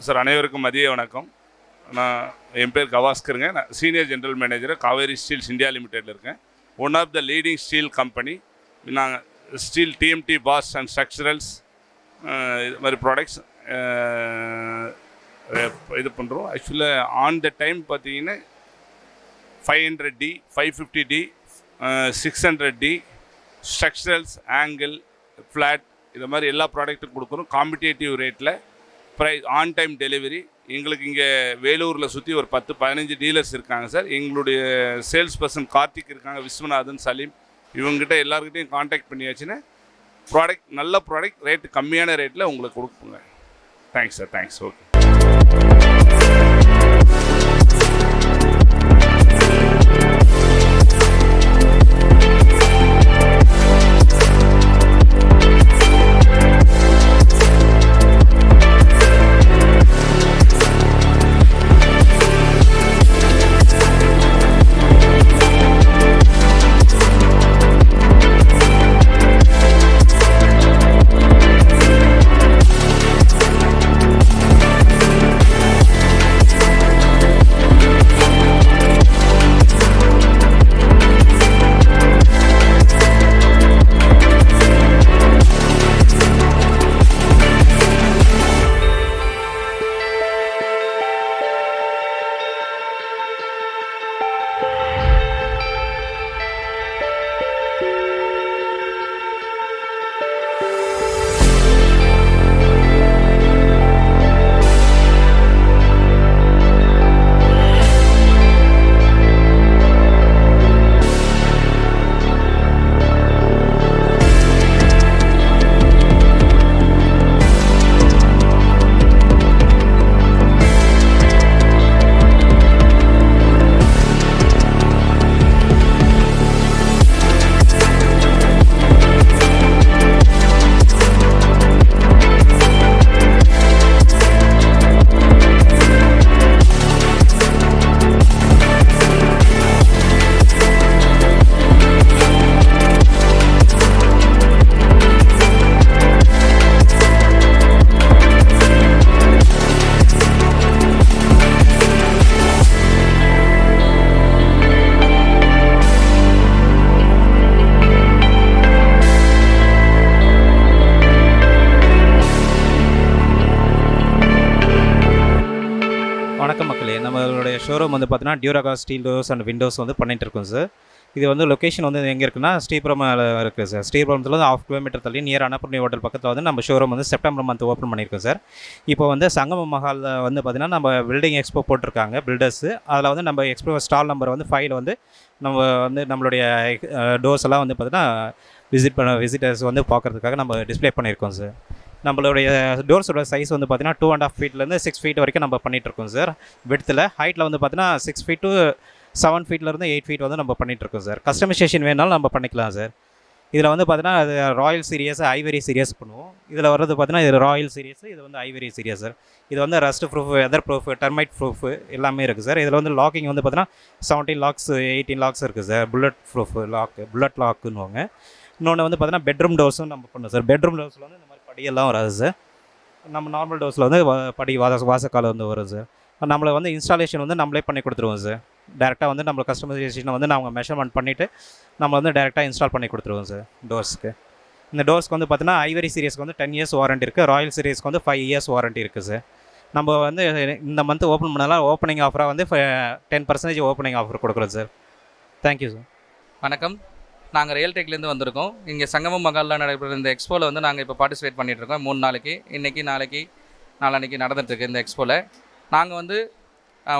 Sir அனைவருக்கும் மதிய வணக்கம். என் பேர் கவாஸ்கருங்க. நான் senior general manager Kaveri steels India லிமிடெட்டில் இருக்கேன். One of the leading steel company. நாங்கள் steel TMT bars and structurals இது மாதிரி ப்ராடக்ட்ஸ் இது பண்ணுறோம். ஆக்சுவலாக ஆன் த டைம் பார்த்தீங்கன்னா 500D, 550D, 600D structurals, angle, flat இது மாதிரி எல்லா ப்ராடக்ட்டும் கொடுக்குறோம். காம்படிட்டிவ் ரேட்டில் ப்ரைஸ், ஆன் டைம் டெலிவரி. எங்களுக்கு இங்கே வேலூரில் சுற்றி ஒரு 10-15 டீலர்ஸ் இருக்காங்க சார். எங்களுடைய சேல்ஸ் பர்சன் கார்த்திக் இருக்காங்க, விஸ்வநாதன், சலீம், இவங்ககிட்ட எல்லாருக்கிட்டையும் காண்டாக்ட் பண்ணியாச்சுன்னா ப்ராடக்ட், நல்ல ப்ராடக்ட், ரேட்டு கம்மியான ரேட்டில் உங்களுக்கு கொடுப்போங்க. Thanks sir, thanks. ஓகே. வணக்கம் மக்களே. நம்மளுடைய ஷோரூம் வந்து பார்த்தீங்கன்னா டியூராகா ஸ்டீல் டோர்ஸ் அண்ட் விண்டோஸ் வந்து பண்ணிகிட்டு இருக்கோம் சார். இது வந்து லொக்கேஷன் வந்து எங்கே இருக்குன்னா ஸ்ரீபுரம் இருக்குது சார். ஸ்ரீபுரத்தில் வந்து 1/2 கிலோமீட்டர் தள்ளி நியர் அன்னபூர்ணி ஹோட்டல் பக்கத்தில் வந்து நம்ம ஷோரூம் வந்து செப்டம்பர் மந்த் ஓப்பன் பண்ணியிருக்கோம் சார். இப்போ வந்து சங்கம மஹாலில் வந்து பார்த்திங்கன்னா நம்ம பில்டிங் எக்ஸ்போ போட்டிருக்காங்க பில்டர்ஸு. அதில் வந்து நம்ம எக்ஸ்போ ஸ்டால் நம்பர் வந்து 5 வந்து நம்ம வந்து நம்மளுடைய டோர்ஸ் எல்லாம் வந்து பார்த்திங்கன்னா விசிட்டர்ஸ் வந்து பார்க்குறதுக்காக நம்ம டிஸ்ப்ளே பண்ணியிருக்கோம் சார். நம்மளுடைய டோர்ஸோட சைஸ் வந்து பார்த்தீங்கன்னா 2.5 ஃபீட்லேருந்து 6 ஃபீட் வரைக்கும் நம்ம பண்ணிகிட்ருக்கோம் சார். விட்த்தில் ஹைட்டில் வந்து பார்த்தீங்கன்னா 6 ஃபீட் டு 7 ஃபீட்லேருந்து 8 ஃபீட் வந்து நம்ம பண்ணிகிட்ருக்கோம் சார். கஸ்டமைசேஷன் வேணாலும் நம்ம பண்ணிக்கலாம் சார். இதில் வந்து பார்த்தீங்கன்னா அது ராயல் சீரியஸ், ஐவரி சீரியஸ் பண்ணுவோம். இதில் வர்றது பார்த்தீங்கன்னா இது ராயல் சீரியஸ், இது வந்து ஐவரி சீரியஸ் சார். இது வந்து rust proof, weather proof, termite proof எல்லாமே இருக்குது சார். இதில் வந்து லாக்கிங் வந்து பார்த்தீங்கன்னா 17 லாக்ஸ், 18 லாக்ஸ் இருக்குது sir. Bullet proof lock, bullet லாக்குன்னுவாங்க. இன்னொன்று வந்து பார்த்தீங்கன்னா பெட்ரூம் டோர்ஸும் நம்ம பண்ணுவோம் சார். பெட்ரூம் டோர்ஸில் வந்து இந்த மாதிரி படியெல்லாம் வராது சார். நம்ம நார்மல் டோர்ஸில் வந்து படி வாசக்கால் வந்து வரும் சார். நம்மளை வந்து இன்ஸ்டாலேஷன் வந்து நம்மளே பண்ணி கொடுத்துருவோம் சார். டேரெக்டாக வந்து நம்ம கஸ்டமைசேஷனை வந்து நாங்கள் மெஷர்மெண்ட் பண்ணிவிட்டு நம்ம வந்து டேரெக்டாக இன்ஸ்டால் பண்ணி கொடுத்துருவோம் சார் டோர்ஸ்க்கு. இந்த டோர்ஸ்க்கு வந்து பார்த்தீங்கன்னா ஐவரி சீரியஸ்க்கு வந்து 10 இயர்ஸ் வாரண்ட்டி இருக்குது. ராயல் சீரியஸ்க்கு வந்து 5 இயர்ஸ் வாரண்ட்டி இருக்குது சார். நம்ம வந்து இந்த மந்த் ஓப்பன் பண்ணாலும் ஓப்பனிங் ஆஃபராக வந்து 10% ஓப்பனிங் ஆஃபர் கொடுக்குறோம் சார். Thank you sir. வணக்கம். நாங்கள் ரியல்டெக்லேருந்து வந்திருக்கோம். இங்கே சங்கமம் மகாலில் நடைபெற இந்த எக்ஸ்போவில் வந்து நாங்கள் இப்போ பார்ட்டிசிபேட் பண்ணிகிட்ருக்கோம். 3 நாளைக்கு, இன்றைக்கி, நாளைக்கு, நாளான்னைக்கு நடந்துகிட்ருக்கு இந்த எக்ஸ்போவில். நாங்கள் வந்து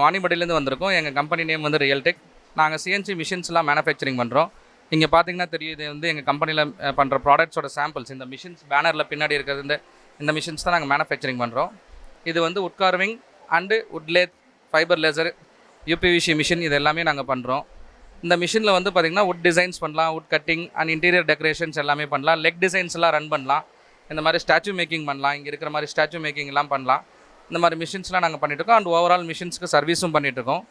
வாணிபடியிலேருந்து வந்திருக்கோம். எங்கள் கம்பெனி நேம் வந்து ரியல்டெக். நாங்கள் சிஎன்சி மிஷின்ஸ்லாம் மேனுஃபேக்சரிங் பண்ணுறோம். இங்கே பார்த்தீங்கன்னா தெரியும், இது வந்து எங்கள் கம்பெனியில் பண்ணுற ப்ராடக்ட்ஸோட சாம்பிள்ஸ். இந்த மிஷின்ஸ் பேனரில் பின்னாடி இருக்கிறது இந்த மிஷின்ஸ் தான் நாங்கள் மேனுஃபேக்சரிங் பண்ணுறோம். இது வந்து wood carving and wood lathe, fiber laser, UPVC machine, இது எல்லாமே நாங்கள் பண்ணுறோம். இந்த மிஷினில் வந்து பார்த்திங்கன்னா உட் டிசைன்ஸ் பண்ணலாம், உட் கட்டிங் அண்ட் இன்டீரியர் டெக்கரேஷன்ஸ் எல்லாமே பண்ணலாம். லெக் டிசைன்ஸ்லாம் ரன் பண்ணலாம். இந்த மாதிரி ஸ்டாச்சு மேக்கிங் பண்ணலாம். இங்கே இருக்கிற மாதிரி ஸ்டாச்சு மேக்கிங்லாம் பண்ணலாம். இந்த மாதிரி மிஷின்ஸ்லாம் நாங்கள் பண்ணிகிட்ருக்கோம். அண்ட் ஓவரால் மிஷின்ஸ்க்கு சர்வீஸும் பண்ணிகிட்ருக்கோம்.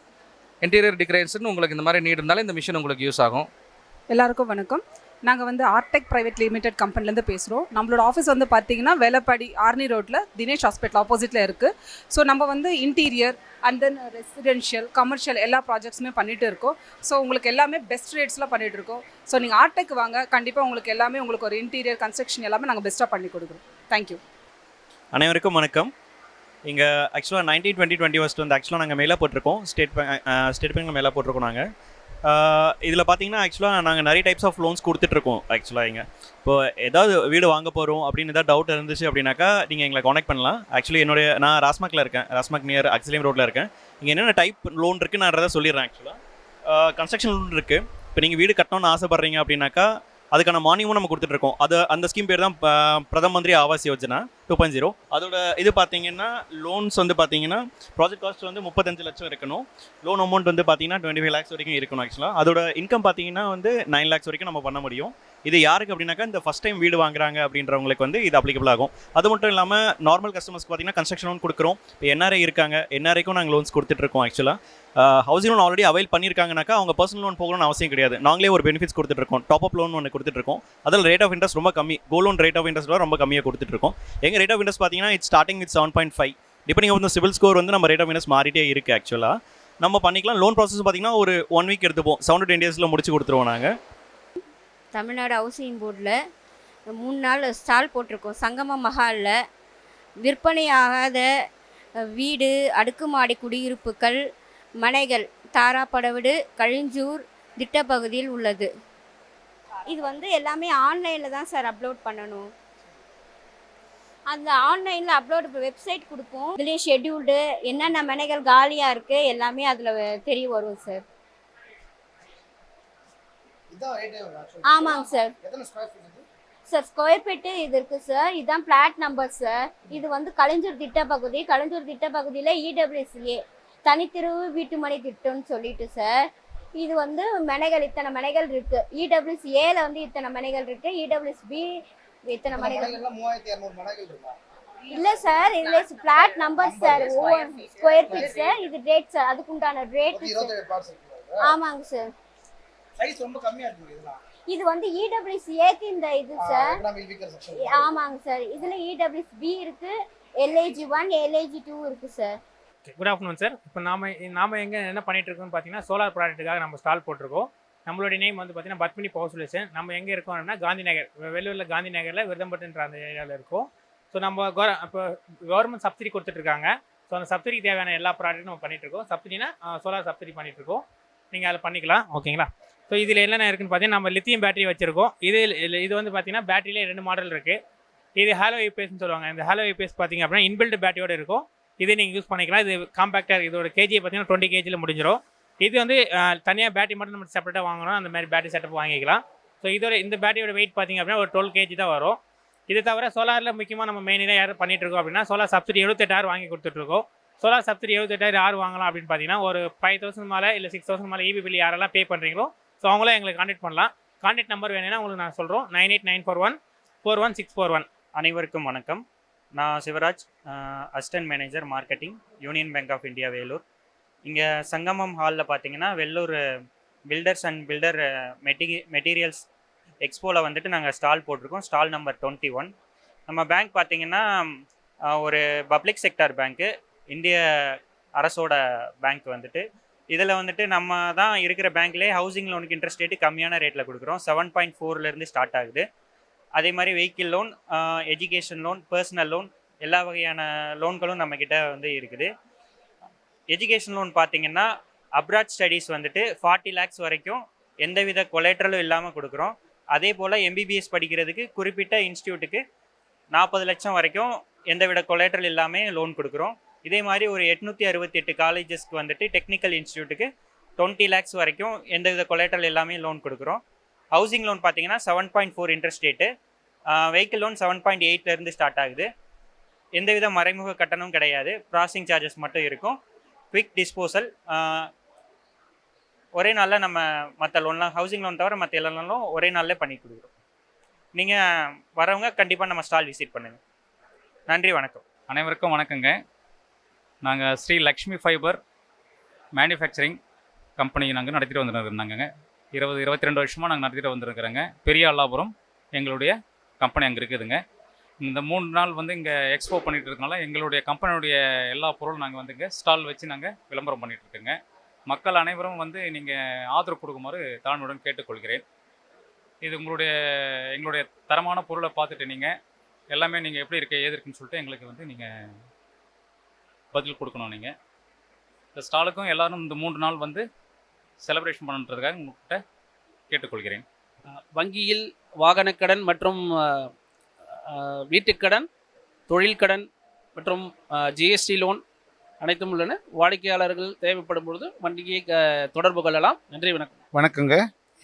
இன்டீரியர் டெக்கரேஷன் உங்களுக்கு இந்த மாதிரி நீட் இருந்தாலும் இந்த மிஷின் உங்களுக்கு யூஸ் ஆகும். எல்லாருக்கும் வணக்கம். நாங்கள் வந்து ஆர்டெக் பிரைவேட் லிமிடெட் கம்பெனிலேருந்து பேசுகிறோம். நம்மளோட ஆஃபீஸ் வந்து பார்த்திங்கன்னா வேலப்பாடி ஆர்னி ரோட்டில் தினேஷ் ஹாஸ்பிட்டல் ஆப்போசிட்டில் இருக்குது. ஸோ நம்ம வந்து interior and then residential commercial எல்லா ப்ராஜெக்ட்ஸுமே பண்ணிகிட்டு இருக்கோம். ஸோ உங்களுக்கு எல்லாமே பெஸ்ட் ரேட்ஸ்லாம் பண்ணிகிட்டு இருக்கோம். ஸோ நீங்கள் ஆர்டெக் வாங்க, கண்டிப்பாக உங்களுக்கு எல்லாமே உங்களுக்கு ஒரு இன்டீரியர் கன்ஸ்ட்ரக்ஷன் எல்லாமே நாங்கள் பெஸ்ட்டாக பண்ணி கொடுக்குறோம். தேங்க்யூ. அனைவருக்கும் வணக்கம். இங்கே ஆக்சுவலாக 19/20/21 வந்து ஆக்சுவலாக நாங்கள் மேலே போட்டிருக்கோம். ஸ்டேட் பேங்க் மேலே போட்டிருக்கோம். நாங்கள் இதில் பார்த்தீங்கன்னா ஆக்சுவலாக நாங்கள் நிறைய டைப்ஸ் ஆஃப் லோன்ஸ் கொடுத்துட்ருக்கோம். ஆக்சுவலாக இங்கே இப்போது ஏதாவது வீடு வாங்க போகிறோம் அப்படின்னு ஏதாவது டவுட் இருந்துச்சு அப்படின்னாக்கா நீங்கள் எங்களை காண்டாக்ட் பண்ணலாம். ஆக்சுவலி நான் ராஸ்மாக்கில் இருக்கேன். ராஸ்மாக் நியர் அக்ஸலியம் ரோட்டில் இருக்கேன். இங்கே என்னென்ன டைப் லோன் இருக்குது நான் அதை சொல்லிடுறேன். ஆக்சுவலாக கன்ஸ்ட்ரக்ஷன் லோன் இருக்குது. இப்போ நீங்கள் வீடு கட்டணும்னு ஆசைப்பட்றீங்க அப்படின்னாக்கா அதுக்கான மானியமும் நம்ம கொடுத்துட்ருக்கோம். அந்த ஸ்கீம் பேர் தான் பிரதம மந்திரி ஆவாஸ் யோஜனா 2.0. அதோட இது பார்த்தீங்கன்னா லோன்ஸ் வந்து பார்த்தீங்கன்னா ப்ராஜெக்ட் காஸ்ட் வந்து 35 லட்சம் இருக்கணும். லோன் அமௌண்ட் வந்து பார்த்தீங்கன்னா 25 lakhs வரைக்கும் இருக்கணும். ஆக்சுவலாக அதோட இன்கம் பார்த்தீங்கன்னா வந்து 9 lakhs வரைக்கும் நம்ம பண்ண முடியும். இது யாருக்கு அப்படின்னாக்கா இந்த ஃபஸ்ட் டைம் வீடு வாங்குறாங்க அப்படின்றவங்களுக்கு வந்து இது அப்ளிகபிள் ஆகும். அது மட்டும் இல்லாமல் நார்மல் கஸ்டமர்ஸ்க்கு பார்த்தீங்கன்னா கன்ஸ்ட்ரக்ஷன் லோன் கொடுக்குறோம். இப்போ என்ஆர்ஐ இருக்காங்க, என்ஆர்ஐக்கும் நாங்கள் லோன்ஸ் கொடுத்துட்ருக்கோம். ஆக்சுவலாக ஹவுசிங் லோன் ஆல்ரெடி அவைல் பண்ணியிருக்காங்கனாக்கா அவங்க பர்சனல் லோன் போகணும்னு அவசியம் கிடையாது. நாங்களே ஒரு பெனிஃபிட்ஸ் கொடுத்துட்ருக்கோம். டாப் அப் லோன் ஒன்று கொடுத்துட்ருக்கோம். அதில் ரேட் ஆஃப் இன்ட்ரெஸ்ட் ரொம்ப கம்மி. Gold loan rate of interest ரொம்ப கம்மியாக கொடுத்துட்ருக்கோம். எங்கள் ரேட் ஆஃப் இன்ட்ரெஸ்ட் பார்த்தீங்கன்னா it's starting with 7.5. Depending on CIBIL score வந்து நம்ம ரேட் ஆஃப் இன்ட்ரெஸ்ட் மாறிட்டே இருக்குது. ஆக்சுவலாக நம்ம பண்ணிக்கலாம். லோன் ப்ராசஸ் பார்த்தீங்கன்னா ஒரு 1 week எடுத்துப்போம். 7 to 10 days முடிச்சு கொடுத்துருவோம். நாங்கள் தமிழ்நாடு ஹவுசிங் போர்டில் 3 நாள் ஸ்டால் போட்டிருக்கோம். சங்கமம் மஹாலில் விற்பனையாகாத வீடு, அடுக்குமாடி குடியிருப்புகள், மனைகள் தாராப்படவீடு, கழிஞ்சூர் திட்டப்பகுதியில் உள்ளது. இது வந்து எல்லாமே ஆன்லைனில் தான் சார் அப்லோட் பண்ணணும். அந்த ஆன்லைனில் அப்லோடு வெப்சைட் கொடுப்போம். இதுலேயும் ஷெட்யூல்டு என்னென்ன மனைகள் காலியாக இருக்குது எல்லாமே அதில் தெரிய வரும் சார். ஆமாங்க சார். சார் ஸ்கொயர் ஃபீட்டு இது இருக்குது சார். இதுதான் பிளாட் நம்பர் சார். இது வந்து கலைஞர் திட்டப்பகுதி. கலைஞர் திட்டப்பகுதியில் இடபிள்யூசிஏ தனித்திருவு வீட்டுமனை திட்டம்னு சொல்லிட்டு சார். இது வந்து மனைகள் இத்தனை மனைகள் இருக்குது. இடபிள்யூசிஏல வந்து இத்தனை மனைகள் இருக்குது. இடபிள்யூஎஸ்பி இத்தனை மனைகள் இல்லை சார். இதில் பிளாட் நம்பர் சார். ஒவ்வொரு ஸ்கொயர் ஃபீட் சார். இது ரேட் சார். அதுக்குண்டான ரேட். ஆமாங்க சார். இது வந்து இடபிள்யூசிஏக்கு இந்த இது சார். ஆமாங்க சார். இதில் இடபிள்யூஎஸ்பி இருக்குது, LIG1 LIG2 இருக்குது சார். Good afternoon sir. இப்போ நாம எங்கே என்ன பண்ணிட்டு இருக்கோம்னு பார்த்தீங்கன்னா சோலார் ப்ராடக்ட்டுக்காக நம்ம ஸ்டால் போட்டிருக்கோம். நம்மளுடைய நேம் வந்து பார்த்தீங்கன்னா பத்மினி பவர் சொல்யூஷன். நம்ம எங்கே இருக்கோம் அப்படின்னா காந்தி நகர், வெள்ளூரில் காந்தி நகரில் விருதம்பட்டுன்ற அந்த ஏரியாவில் இருக்கோம். ஸோ நம்ம இப்போ கவர்மெண்ட் சப்சிடி கொடுத்துட்ருக்காங்க. ஸோ அந்த சப்சிடிக்கு தேவையான எல்லா ப்ராடக்ட்டும் நம்ம பண்ணிகிட்ருக்கோம். சப்சிடினா சோலார் சப்சிடி பண்ணிகிட்ருக்கோம். நீங்கள் அதில் பண்ணிக்கலாம். ஓகேங்களா? ஸோ இதில் என்னென்ன இருக்குன்னு பார்த்தீங்கன்னா நம்ம லித்தியம் பேட்டரி வச்சுருக்கோம். இது வந்து பார்த்தீங்கன்னா பேட்டரியிலே 2 மாடல் இருக்குது. இது ஹாலோ ஐபிஎஸ்ன்னு சொல்லுவாங்க. இந்த ஹாலோ ஐபிஎஸ் பார்த்தீங்க அப்படின்னா இன்பில்ட் பேட்டரியோடு இருக்கும். இது நீங்கள் யூஸ் பண்ணிக்கலாம். இது காம்பேக்டாக. இதோட கேஜியை பார்த்தீங்கன்னா 20 kg முடிஞ்சிடும். இது வந்து தனியாக பேட்டரி மட்டும் நம்ம செப்பரேட்டாக வாங்கணும். அந்த மாதிரி பேட்டரி செட்டப் வாங்கிக்கலாம். ஸோ இந்த பேட்டரியோட வெயிட் பார்த்தீங்க அப்படின்னா ஒரு 12 kg தான் வரும். இது தவிர சோலாரில் முக்கியமாக நம்ம மெயினாக யாரும் பண்ணிகிட்ருக்கோம் அப்படின்னா சோலார் சப்சிடி 78,000 வாங்கி கொடுத்துட்ருக்கோம். சோலார் சப்சிடி 78,000 யார் வாங்கலாம் அப்படின்னு பார்த்தீங்கன்னா ஒரு 5,000 மேலே இல்லை 6,000 மேலே EB பில் யாரெல்லாம் பே பண்ணுறீங்களோ ஸோ அவங்களும் எங்களுக்கு கான்டாக்ட் பண்ணலாம். கான்டாக்ட் நம்பர் வேணும்னா உங்களுக்கு நான் சொல்கிறோம். 9894141641. அனைவருக்கும் வணக்கம். நான் Sivaraj, assistant manager marketing, union bank of India, Vellore. இங்கே சங்கமம் ஹாலில் பார்த்தீங்கன்னா Vellore builders and builder materials எக்ஸ்போவில் வந்துட்டு நாங்கள் ஸ்டால் போட்டிருக்கோம். Stall number 21. நம்ம பேங்க் பார்த்தீங்கன்னா ஒரு பப்ளிக் செக்டார் பேங்க்கு, இந்திய அரசோட பேங்க் வந்துட்டு. இதில் வந்துட்டு நம்ம தான் இருக்கிற பேங்க்லேயே ஹவுசிங் லோனுக்கு இன்ட்ரெஸ்ட் ரேட்டு கம்மியான ரேட்டில் கொடுக்குறோம். 7.4 ஸ்டார்ட் ஆகுது. அதே மாதிரி vehicle loan, education loan, personal loan எல்லா வகையான லோன்களும் நம்மக்கிட்ட வந்து இருக்குது. எஜுகேஷன் லோன் பார்த்தீங்கன்னா அப்ராட் ஸ்டடீஸ் வந்துட்டு 40 lakhs வரைக்கும் எந்தவித கொலேட்ரலும் இல்லாமல் கொடுக்குறோம். அதே போல் MBBS படிக்கிறதுக்கு குறிப்பிட்ட இன்ஸ்டியூட்டுக்கு 40 லட்சம் வரைக்கும் எந்தவித கொலேட்ரல் இல்லாமல் லோன் கொடுக்குறோம். இதே மாதிரி ஒரு 868 காலேஜஸ்க்கு வந்துட்டு டெக்னிக்கல் இன்ஸ்டியூட்டுக்கு 20 lakhs வரைக்கும் எந்தவித கொலேட்ரல் எல்லாமே லோன் கொடுக்குறோம். ஹவுசிங் லோன் பார்த்தீங்கன்னா 7.4 interest rate. Vehicle loan 7.8 start ஆகுது. எந்தவித மறைமுக கட்டணமும் கிடையாது. ப்ராசஸிங் சார்ஜஸ் மட்டும் இருக்கும். Quick disposal. ஒரே நாளில் நம்ம மற்ற லோன்லாம் ஹவுசிங் லோன் தவிர மற்ற எல்லா லோனும் ஒரே நாளில் பண்ணி கொடுக்குறோம். நீங்கள் வரவங்க கண்டிப்பாக நம்ம ஸ்டால் விசிட் பண்ணுங்கள். நன்றி, வணக்கம். அனைவருக்கும் வணக்கங்க. நாங்கள் Sri Lakshmi fibre manufacturing company நாங்கள் நடத்திட்டு வந்துருந்தாங்க. 22 வருஷமாக நாங்கள் நடத்திட்டு வந்துருக்குறோங்க. பெரிய அல்லாபுரம் எங்களுடைய கம்பெனி அங்கே இருக்குதுங்க. இந்த 3 நாள் வந்து இங்கே எக்ஸ்போ பண்ணிகிட்டு இருக்கனால எங்களுடைய கம்பெனியுடைய எல்லா பொருளும் நாங்கள் வந்து இங்கே ஸ்டால் வச்சு நாங்கள் விளம்பரம் பண்ணிகிட்ருக்கோங்க. மக்கள் அனைவரும் வந்து நீங்கள் ஆதரவு கொடுக்குமாறு தாழ்மையுடன் கேட்டுக்கொள்கிறேன். இது எங்களுடைய தரமான பொருளை பார்த்துட்டு நீங்கள் எல்லாமே நீங்கள் எப்படி இருக்க ஏது இருக்குன்னு சொல்லிட்டு எங்களுக்கு வந்து நீங்கள் பதில் கொடுக்கணும். நீங்கள் இந்த ஸ்டாலுக்கும் எல்லோரும் இந்த 3 நாள் வந்து செலிப்ரேஷன் பண்ணுறதுக்காக உங்கள்கிட்ட கேட்டுக்கொள்கிறேன். வங்கியில் வாகனக்கடன் மற்றும் வீட்டுக்கடன், தொழில் கடன் மற்றும் ஜிஎஸ்டி லோன் அனைத்தும் உள்ளன. வாடிக்கையாளர்கள் தேவைப்படும் பொழுது வங்கியை தொடர்பு கொள்ளலாம். நன்றி, வணக்கம். வணக்கங்க,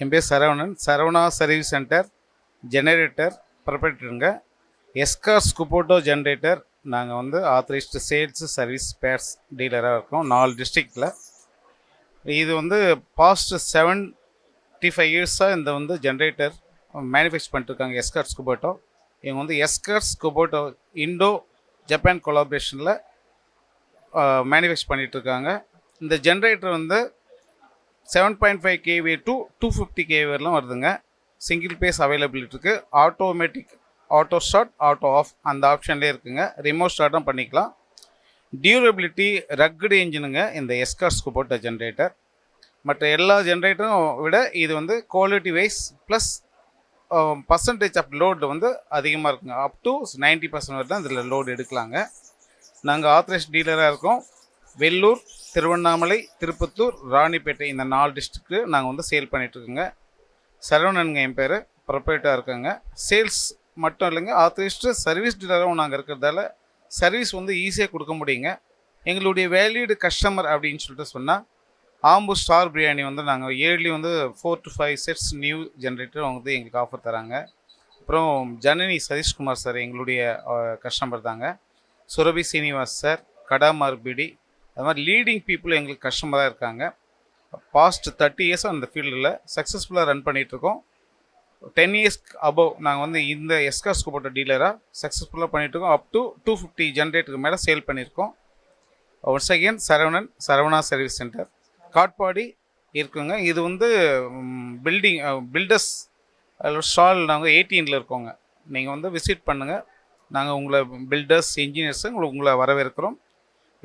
என் பேர் Saravanan. Saravana service center generator ப்ரொப்ரைட்டருங்க. எஸ்கார்ஸ் குபோட்டோ ஜெனரேட்டர் நாங்கள் வந்து ஆத்தரைஸ்டு சேல்ஸ் சர்வீஸ் ஸ்பேர்ஸ் டீலராக இருக்கோம் 4 டிஸ்ட்ரிக்டில். இது வந்து பாஸ்ட் 75 இயர்ஸாக இந்த வந்து ஜென்ரேட்டர் மேனுஃபேக்சர் பண்ணிட்டுருக்காங்க எஸ்கார்ஸ் குபோட்டோ. இவங்க வந்து எஸ்கார்ஸ் குபோட்டோ இண்டோ ஜப்பான் கொலாபரேஷனில் மேனுஃபேக்சர் பண்ணிகிட்ருக்காங்க. இந்த ஜென்ரேட்டர் வந்து 7.5 kVA டு 250 kVA வரலாம் வருதுங்க. சிங்கிள் பேஸ் அவைலபிலிட்டி இருக்குது. Automatic auto start, auto off அந்த ஆப்ஷன்லேயே இருக்குங்க. ரிமோட் ஸ்டார்ட்டும் பண்ணிக்கலாம். டியூரபிலிட்டி ரக்குடு இன்ஜினுங்க இந்த எஸ்கார்ஸ் குபோட்டோ ஜென்ரேட்டர். மற்ற எல்லா ஜென்ரேட்டரும் விட இது வந்து quality wise plus percentage of load வந்து அதிகமாக இருக்குங்க. அப் டு 90% வரை தான் இதில் லோடு எடுக்கலாங்க. நாங்கள் ஆத்தரைஸ்ட் டீலராக இருக்கோம். வெள்ளூர், திருவண்ணாமலை, திருப்பத்தூர், ராணிப்பேட்டை இந்த 4 டிஸ்ட்ரிக்ட்டு நாங்கள் வந்து சேல் பண்ணிகிட்ருக்கோங்க. சரவணனுங்க என் பேர், ப்ரொப்ரைட்டராக இருக்கோங்க. சேல்ஸ் மட்டும் இல்லைங்க, ஆத்தரைஸ்டு சர்வீஸ் டீலராகவும் நாங்கள் இருக்கிறதால சர்வீஸ் வந்து ஈஸியாக கொடுக்க முடியுங்க. எங்களுடைய வேல்யூடு கஸ்டமர் அப்படின்னு சொல்லிட்டு சொன்னால் ஆம்பூர் ஸ்டார் பிரியாணி வந்து நாங்கள் இயர்லி வந்து 4 to 5 செட்ஸ் நியூ ஜென்ரேட்டர் வந்து எங்களுக்கு ஆஃபர் தராங்க. அப்புறம் ஜனனி சதீஷ்குமார் சார் எங்களுடைய கஸ்டமர் தாங்க. சுரபி சீனிவாஸ் சார், கடாமார் பிடி, அது மாதிரி லீடிங் பீப்புள் எங்களுக்கு கஸ்டமராக இருக்காங்க. பாஸ்ட் 30 இயர்ஸாக அந்த ஃபீல்டில் சக்ஸஸ்ஃபுல்லாக ரன் பண்ணிகிட்ருக்கோம். 10 இயர்ஸ் அபவ் நாங்கள் வந்து இந்த எஸ்கார்ஸ் குபோட்டோ டீலராக சக்ஸஸ்ஃபுல்லாக பண்ணிகிட்ருக்கோம். அப் டு 250 ஜென்ரேட்டருக்கு மேலே சேல் பண்ணியிருக்கோம். Once again Saravanan, Saravana service centre Katpadi இருக்குங்க. இது வந்து பில்டர்ஸ் ஸ்டால் நாங்கள் 18ல் இருக்கோங்க. நீங்கள் வந்து விசிட் பண்ணுங்கள். நாங்கள் உங்களை பில்டர்ஸ் இன்ஜினியர்ஸு உங்களை வரவேற்கிறோம்.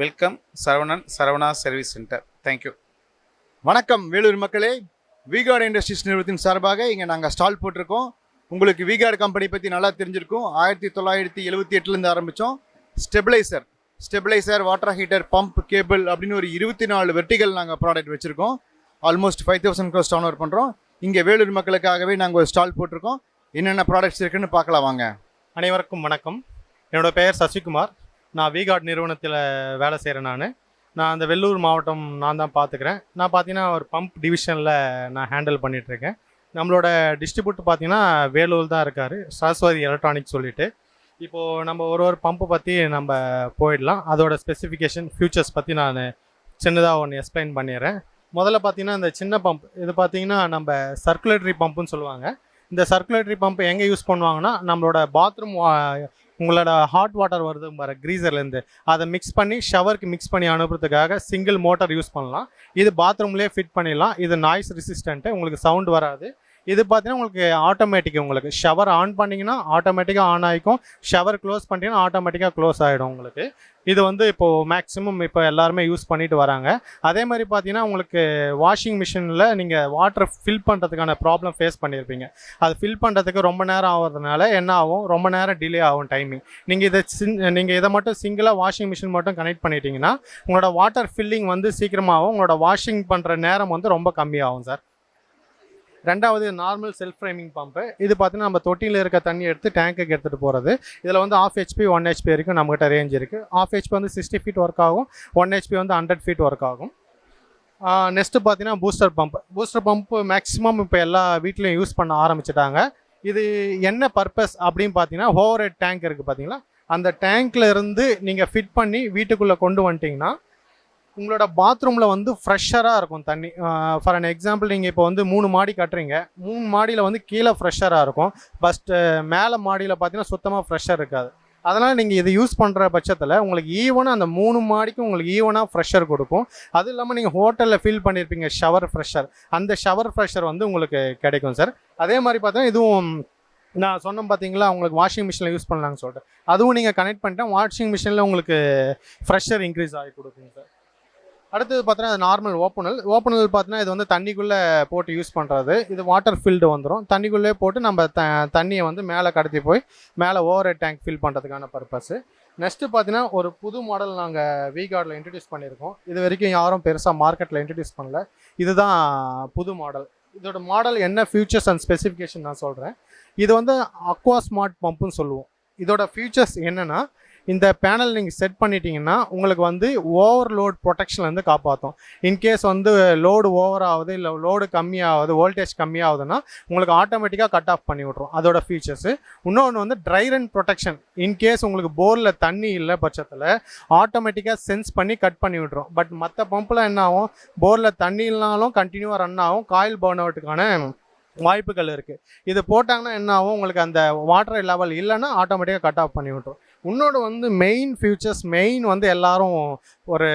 Welcome Saravanan, Saravana service centre. Thank you. வணக்கம் வேலூர் மக்களே. விகார்டு இண்டஸ்ட்ரீஸ் நிறுவனத்தின் சார்பாக இங்கே நாங்கள் ஸ்டால் போட்டிருக்கோம். உங்களுக்கு விகார்டு கம்பெனி பற்றி நல்லா தெரிஞ்சிருக்கும். 1978லேருந்து ஆரம்பித்தோம். Stabiliser, water heater, pump, cable அப்படின்னு ஒரு 24 வெர்டிகல் நாங்கள் ப்ராடக்ட் வச்சுருக்கோம். ஆல்மோஸ்ட் 5000 crores டர்ன் ஓவர் பண்ணுறோம். இங்கே வேலூர் மக்களுக்காகவே நாங்கள் ஒரு ஸ்டால் போட்டிருக்கோம். என்னென்ன ப்ராடக்ட்ஸ் இருக்குன்னு பார்க்கலாம் வாங்க. அனைவருக்கும் வணக்கம். என்னோடய பெயர் சசிகுமார். நான் விகார்டு நிறுவனத்தில் வேலை செய்கிறேன். நான் அந்த வெள்ளூர் மாவட்டம் நான் தான் பார்த்துக்கிறேன். நான் பார்த்தீங்கன்னா ஒரு பம்ப் டிவிஷனில் நான் ஹேண்டில் பண்ணிகிட்ருக்கேன். நம்மளோட டிஸ்ட்ரிபியூட்டர் பார்த்தீங்கன்னா வேலூர் தான் இருக்கார், சரஸ்வதி எலக்ட்ரானிக்ஸ் சொல்லிட்டு. இப்போது நம்ம ஒரு பம்பை பற்றி நம்ம போயிடலாம். அதோட ஸ்பெசிஃபிகேஷன், ஃபியூச்சர்ஸ் பற்றி நான் சின்னதாக ஒன்று எக்ஸ்பிளைன் பண்ணிடுறேன். முதல்ல பார்த்தீங்கன்னா இந்த சின்ன பம்ப் இது பார்த்தீங்கன்னா நம்ம சர்க்குலேட்டரி பம்புன்னு சொல்லுவாங்க. இந்த சர்க்குலேட்டரி பம்ப் எங்கே யூஸ் பண்ணுவாங்கன்னா நம்மளோட பாத்ரூம் உங்களோட ஹாட் வாட்டர் வருது பாரு க்ரீசர்லேருந்து, அதை மிக்ஸ் பண்ணி ஷவருக்கு மிக்ஸ் பண்ணி அனுப்புறதுக்காக சிங்கிள் மோட்டர் யூஸ் பண்ணலாம். இது பாத்ரூம்லேயே ஃபிட் பண்ணிடலாம். இது நாய்ஸ் ரெசிஸ்டண்ட்டு, உங்களுக்கு சவுண்ட் வராது. இது பார்த்தீங்கன்னா உங்களுக்கு ஆட்டோமேட்டிக், உங்களுக்கு ஷவர் ஆன் பண்ணிங்கன்னா ஆட்டோமேட்டிக்காக ஆன் ஆகிக்கும், ஷவர் க்ளோஸ் பண்ணிட்டீங்கன்னா ஆட்டோமேட்டிக்காக க்ளோஸ் ஆகிடும் உங்களுக்கு. இது வந்து இப்போது மேக்ஸிமம் இப்போ எல்லாருமே யூஸ் பண்ணிட்டு வராங்க. அதே மாதிரி பார்த்தீங்கன்னா உங்களுக்கு வாஷிங் மிஷினில் நீங்கள் வாட்டர் ஃபில் பண்ணுறதுக்கான ப்ராப்ளம் ஃபேஸ் பண்ணியிருப்பீங்க. அது ஃபில் பண்ணுறதுக்கு ரொம்ப நேரம் ஆகிறதுனால என்ன ஆகும், ரொம்ப நேரம் டிலே ஆகும் டைமிங். நீங்கள் இதை மட்டும் சிங்கிளாக வாஷிங் மிஷின் மட்டும் கனெக்ட் பண்ணிட்டீங்கன்னா உங்களோட வாட்டர் ஃபில்லிங் வந்து சீக்கிரமாகும், உங்களோட வாஷிங் பண்ணுற நேரம் வந்து ரொம்ப கம்மியாகும் சார். ரெண்டாவது நார்மல் செல்ஃப் ஃப்ரேமிங் பம்பு. இது பார்த்தீங்கன்னா நம்ம தொட்டியில் இருக்க தண்ணி எடுத்து டேங்க்குக்கு எடுத்துகிட்டு போகிறது. இதில் வந்து 1/2 HP 1 HP வரைக்கும் நம்மகிட்ட ரேஞ்ச் இருக்குது. 1/2 HP வந்து 60 feet ஒர்க் ஆகும், 1 HP வந்து 100 feet ஒர்க் ஆகும். நெக்ஸ்ட்டு பார்த்தீங்கன்னா பூஸ்டர் பம்ப்பு மேக்ஸிமம் இப்போ எல்லா வீட்லேயும் யூஸ் பண்ண ஆரம்பிச்சிட்டாங்க. இது என்ன பர்பஸ் அப்படின்னு பார்த்தீங்கன்னா, ஓவர் ஹெட் டேங்க் இருக்குது பார்த்தீங்களா, அந்த டேங்க்கில் இருந்து நீங்கள் ஃபிட் பண்ணி வீட்டுக்குள்ளே கொண்டு வந்துட்டிங்கன்னா உங்களோட பாத்ரூமில் வந்து ஃப்ரெஷ்ஷராக இருக்கும் தண்ணி. ஃபார் அன் எக்ஸாம்பிள், நீங்கள் இப்போ வந்து 3 மாடி கட்டுறீங்க, 3 மாடியில் வந்து கீழே ஃப்ரெஷ்ஷராக இருக்கும், ஃபஸ்ட்டு மேலே மாடியில் பார்த்தீங்கன்னா சுத்தமாக ஃப்ரெஷ்ஷர் இருக்காது. அதனால் நீங்கள் இதை யூஸ் பண்ணுற பட்சத்தில் உங்களுக்கு ஈவனாக அந்த 3 மாடிக்கும் உங்களுக்கு ஈவனாக ஃப்ரெஷர் கொடுக்கும். அது இல்லாமல் நீங்கள் ஹோட்டலில் ஃபீல் பண்ணியிருப்பீங்க ஷவர் ஃப்ரெஷர், அந்த ஷவர் ஃப்ரெஷர் வந்து உங்களுக்கு கிடைக்கும் சார். அதே மாதிரி பார்த்தீங்கன்னா இதுவும் நான் சொன்னேன் பார்த்தீங்களா, உங்களுக்கு வாஷிங் மிஷினில் யூஸ் பண்ணலான்னு சொல்லிட்டு, அதுவும் நீங்கள் கனெக்ட் பண்ணிட்டா வாஷிங் மிஷினில் உங்களுக்கு ஃப்ரெஷர் இன்க்ரீஸ் ஆகி கொடுக்குங்க சார். அடுத்தது பார்த்தீங்கன்னா அது நார்மல் ஓப்பனல் பார்த்தீங்கன்னா இது வந்து தண்ணிக்குள்ளே போட்டு யூஸ் பண்ணுறது. இது வாட்டர் ஃபில்டு வந்துடும், தண்ணிக்குள்ளே போட்டு நம்ம தண்ணியை வந்து மேலே கடத்தி போய் மேலே ஓவர் ஹெட் டேங்க் ஃபில் பண்ணுறதுக்கான பர்பஸ். நெக்ஸ்ட்டு பார்த்தீங்கன்னா ஒரு புது மாடல் நாங்கள் V-Guardல இன்ட்ரடியூஸ் பண்ணியிருக்கோம். இது வரைக்கும் யாரும் பெருசாக மார்க்கெட்டில் இன்ட்ரடியூஸ் பண்ணல, இதுதான் புது மாடல். இதோட மாடல் என்ன ஃபியூச்சர்ஸ் அண்ட் ஸ்பெசிஃபிகேஷன் நான் சொல்கிறேன். இது வந்து அக்வா ஸ்மார்ட் பம்புன்னு சொல்லுவோம். இதோட ஃபியூச்சர்ஸ் என்னென்னா, இந்த பேனல் நீங்கள் செட் பண்ணிட்டீங்கன்னா உங்களுக்கு வந்து ஓவர்லோட் ப்ரொடெக்ஷன்லேருந்து காப்பாற்றும். இன்கேஸ் வந்து லோடு ஓவர் ஆகுது, இல்லை லோடு கம்மியாகுது, வோல்டேஜ் கம்மியாகுதுன்னா உங்களுக்கு ஆட்டோமேட்டிக்காக கட் ஆஃப் பண்ணி விட்ரும். அதோட ஃபீச்சர்ஸு. இன்னொன்று வந்து ட்ரை ரன் ப்ரொடெக்ஷன். இன்கேஸ் உங்களுக்கு போரில் தண்ணி இல்லை பட்சத்தில் ஆட்டோமேட்டிக்காக சென்ஸ் பண்ணி கட் பண்ணி விட்ரும். பட் மற்ற பம்பில் என்ன ஆகும், போரில் தண்ணி இல்லைனாலும் கண்டினியூவாக ரன் ஆகும், காயில் பர்ன் அவுட்டுக்கான வாய்ப்புகள் இருக்குது. இது போட்டாங்கன்னா என்ன ஆகும், உங்களுக்கு அந்த வாட்டர் லெவல் இல்லைன்னா ஆட்டோமேட்டிக்காக கட் ஆஃப் பண்ணி விட்ரும். இன்னொன்று வந்து மெயின் வந்து எல்லாரும் ஒரு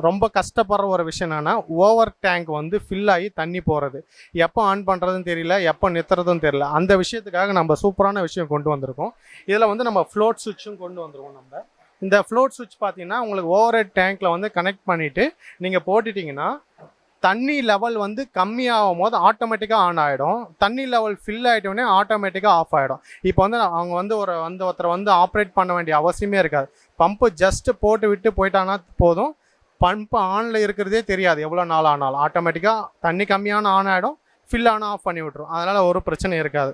ரொம்ப கஷ்டப்படுற ஒரு விஷயம் என்னென்னா, ஓவர் டேங்க் வந்து ஃபில் ஆகி தண்ணி போகிறது. எப்போ ஆன் பண்ணுறதுன்னு தெரியல, எப்போ நிறுத்துறதுன்னு தெரியல. அந்த விஷயத்துக்காக நம்ம சூப்பரான விஷயம் கொண்டு வந்திருக்கோம். இதில் வந்து நம்ம ஃப்ளோட் சுவிட்சும் கொண்டு வந்துருவோம். நம்ம இந்த ஃப்ளோட் சுவிட்ச் பார்த்தீங்கன்னா உங்களுக்கு ஓவர் ஹெட் டேங்க்கில் வந்து கனெக்ட் பண்ணிவிட்டு நீங்கள் போட்டுட்டிங்கன்னா தண்ணி லெவல் வந்து கம்மியாகும் போது ஆட்டோமேட்டிக்காக ஆன் ஆகிடும். தண்ணி லெவல் ஃபில் ஆகிட்டோடனே ஆட்டோமேட்டிக்காக ஆஃப் ஆகிடும். இப்போ வந்து அவங்க வந்து ஒருத்தரை வந்து ஆப்ரேட் பண்ண வேண்டிய அவசியமே இருக்காது. பம்பு ஜஸ்ட்டு போட்டு விட்டு போயிட்டானா போதும், பம்பு ஆனில் இருக்கிறதே தெரியாது. எவ்வளோ நாள் ஆனாலும் ஆட்டோமேட்டிக்காக தண்ணி கம்மியான ஆன் ஆகிடும், ஃபில் ஆனால் ஆஃப் பண்ணி விட்ரும். அதனால் ஒரு பிரச்சனை இருக்காது.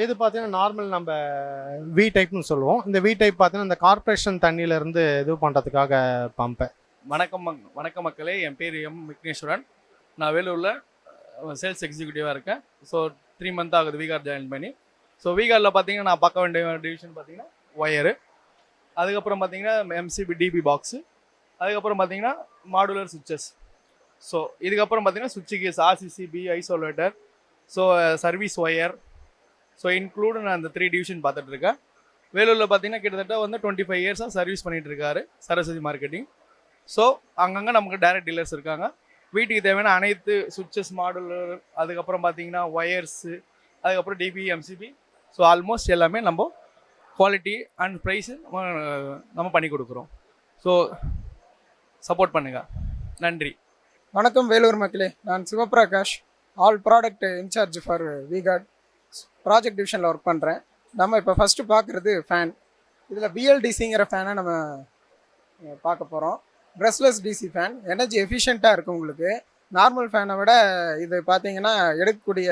இது பார்த்தீங்கன்னா நார்மல் நம்ம V டைப்னு சொல்லுவோம். இந்த V டைப் பார்த்தீங்கன்னா இந்த கார்ப்பரேஷன் தண்ணியிலேருந்து இது பண்ணுறதுக்காக பம்பை. வணக்கம் மக்களே, என் பேர் எம் விக்னேஸ்வரன். நான் வேலூரில் சேல்ஸ் எக்ஸிக்யூட்டிவாக இருக்கேன். ஸோ 3 மந்த் ஆகுது V-Guard ஜாயின் பண்ணி. ஸோ V-Guardல பார்த்தீங்கன்னா நான் பார்க்க வேண்டிய டிவிஷன் பார்த்தீங்கன்னா ஒயரு, அதுக்கப்புறம் பார்த்தீங்கன்னா MCB DB பாக்ஸு, அதுக்கப்புறம் பார்த்தீங்கன்னா மாடுலர் சுவிட்சஸ். ஸோ இதுக்கப்புறம் பார்த்தீங்கன்னா சுவிட்சு case, RCCB, isolator, so service wire, so include நான் அந்த 3 டிவிஷன் பார்த்துட்டு இருக்கேன். வேலூரில் பார்த்தீங்கன்னா கிட்டத்தட்ட வந்து 25 இயர்ஸாக சர்வீஸ் பண்ணிகிட்டு இருக்காரு சரஸ்வதி மார்க்கெட்டிங். ஸோ அங்கங்கே நமக்கு டைரக்ட் டீலர்ஸ் இருக்காங்க. வீட்டுக்கு தேவையான அனைத்து சுவிட்சஸ், மாடுலர், அதுக்கப்புறம் பார்த்தீங்கன்னா ஒயர்ஸு, அதுக்கப்புறம் DB, MCB, ஸோ ஆல்மோஸ்ட் எல்லாமே நம்ம குவாலிட்டி அண்ட் ப்ரைஸு நம்ம பண்ணி கொடுக்குறோம். ஸோ சப்போர்ட் பண்ணுங்கள். நன்றி. வணக்கம் வேலூர் மக்களே, நான் Sivaprakash, all product incharge for V-Guard project டிவிஷனில் ஒர்க் பண்ணுறேன். நம்ம இப்போ ஃபஸ்ட்டு பார்க்குறது ஃபேன். இதில் BLDCங்கிற ஃபேனை நம்ம பார்க்க போகிறோம். ப்ரெஸ்லெஸ் DC ஃபேன், எனர்ஜி எஃபிஷியண்ட்டாக இருக்குது. உங்களுக்கு நார்மல் ஃபேனை விட இது பார்த்தீங்கன்னா எடுக்கக்கூடிய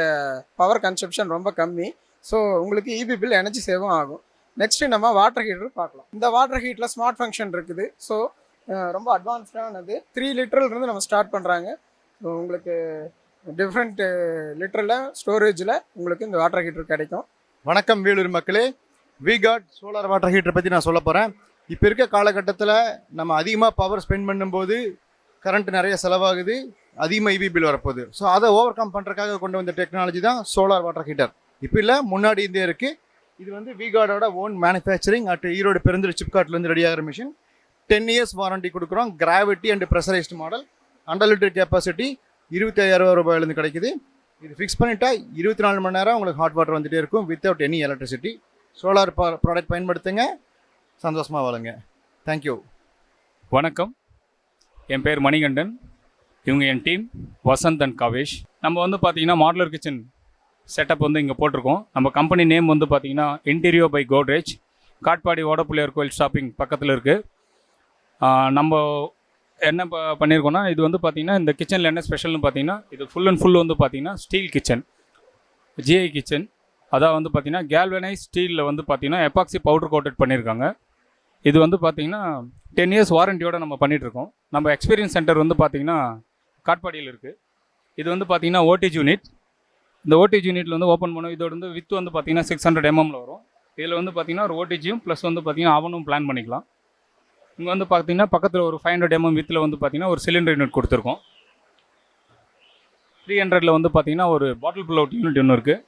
பவர் கன்சப்ஷன் ரொம்ப கம்மி. ஸோ உங்களுக்கு EB பில் எனர்ஜி சேவும் ஆகும். நெக்ஸ்ட்டு நம்ம வாட்டர் ஹீட்டர் பார்க்கலாம். இந்த வாட்டர் ஹீட்டரில் ஸ்மார்ட் ஃபங்க்ஷன் இருக்குது. ஸோ ரொம்ப அட்வான்ஸ்டானது. 3 லிட்டர்லேருந்து நம்ம ஸ்டார்ட் பண்ணுறாங்க. ஸோ உங்களுக்கு டிஃப்ரெண்ட் லிட்டரில் ஸ்டோரேஜில் உங்களுக்கு இந்த வாட்டர் ஹீட்டர் கிடைக்கும். வணக்கம் வேலூர் மக்களே, V-Guard சோலார் வாட்டர் ஹீட்டரை பற்றி நான் சொல்ல போகிறேன். இப்போ இருக்க காலகட்டத்தில் நம்ம அதிகமாக பவர் ஸ்பெண்ட் பண்ணும்போது கரண்ட் நிறைய செலவாகுது, அதிகமாக EB பில் வரப்போகுது. ஸோ அதை ஓவர் கம் பண்ணுறதுக்காக கொண்டு வந்த டெக்னாலஜி தான் சோலார் வாட்டர் ஹீட்டர். இப்போ இல்லை, முன்னாடி இருந்தே இருக்குது. இது வந்து V-Guardோட own manufacturing at Erode Perundurai சிப்காட்லேருந்து ரெடி ஆகிற மிஷின். 10 இயர்ஸ் வாரண்டி கொடுக்குறோம். Gravity and pressurised model, 100 litre capacity, 25,000 ரூபாயிலேருந்து கிடைக்குது. இது ஃபிக்ஸ் பண்ணிட்டா 24 மணி நேரம் உங்களுக்கு ஹாட் வாட்டர் வந்துகிட்டே இருக்கும் without any electricity. Solar product பயன்படுத்துங்க, சந்தோஷமாக வாழுங்க. தேங்க்யூ. வணக்கம், என் பேர் மணிகண்டன். இவங்க என் டீம் வசந்த் அண்ட் கவேஷ். நம்ம வந்து பார்த்தீங்கன்னா மாடுலர் கிச்சன் செட்டப் வந்து இங்கே போட்டிருக்கோம். நம்ம கம்பெனி நேம் வந்து பார்த்தீங்கன்னா இன்டீரியோ பை கோட்ரேஜ், காட்பாடி ஓடப்புள்ளியார் கோயில் ஷாப்பிங் பக்கத்தில் இருக்குது. நம்ம என்ன பண்ணியிருக்கோன்னா, இது வந்து பார்த்திங்கன்னா இந்த கிச்சனில் என்ன ஸ்பெஷல்னு பார்த்தீங்கன்னா, இது ஃபுல் அண்ட் ஃபுல் வந்து பார்த்திங்கன்னா ஸ்டீல் கிச்சன், GI கிச்சன். அதான் வந்து பார்த்திங்கன்னா கேல்வனைஸ் ஸ்டீலில் வந்து பார்த்திங்கன்னா எபாக்சி பவுடர் கோட்டட் பண்ணியிருக்காங்க. இது வந்து பார்த்திங்கன்னா 10 இயர்ஸ் வாரண்டியோடு நம்ம பண்ணிகிட்ருக்கோம். நம்ம எக்ஸ்பீரியன்ஸ் சென்டர் வந்து பார்த்திங்கன்னா காட்பாடியில் இருக்குது. இது வந்து பார்த்திங்கன்னா ஓடிஜி யூனிட். இந்த ஓடிஜி யூனிட்டில் வந்து ஓப்பன் பண்ணும். இதோட வந்து வித் வந்து பார்த்திங்கன்னா 600 mm வரும். இதில் வந்து பார்த்திங்கன்னா ஒரு ஓடிஜியும் ப்ளஸ் வந்து பார்த்திங்கன்னா அவனும் பிளான் பண்ணிக்கலாம். இங்கே வந்து பார்த்திங்கன்னா பக்கத்தில் ஒரு 500 mm வித்தில் வந்து பார்த்திங்கன்னா ஒரு சிலிண்டர் யூனிட் கொடுத்துருக்கோம். 300 வந்து பார்த்திங்கன்னா ஒரு பாட்டில் புல் அவுட் யூனிட் ஒன்று இருக்குது.